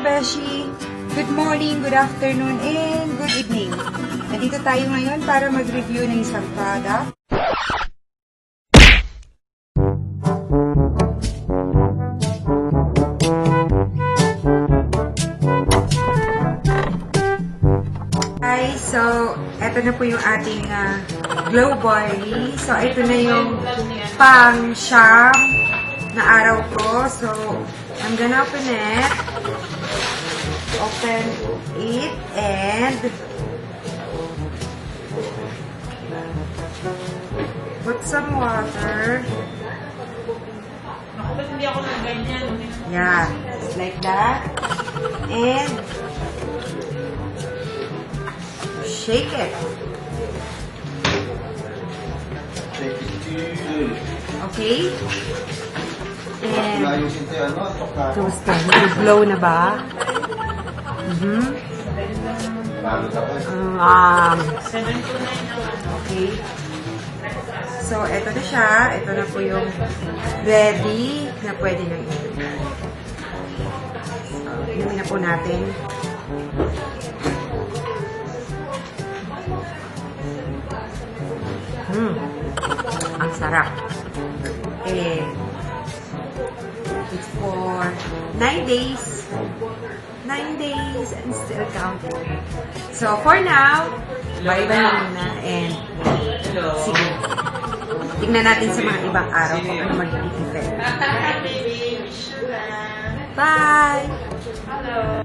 Beshi! Good morning, good afternoon, and good evening. Nandito tayo ngayon para mag-review ng isang product. Hi, so eto na po yung ating BARLEY. So ito na yung pang-siyam na araw ko. So I'm gonna open it. Open it and put some water. Yeah, just like that. And shake it. Okay? And toast na. Blow na ba? Okay. So, eto na siya. Ito na po yung ready na pwede nang inumin. So, inumin na po natin. Ang sarap. It's for 9 days. 9 days and still counting. So, for now, bye-bye muna and sige. Tingnan natin sa mga ibang araw kung ano magiging effect. Bye! Hello!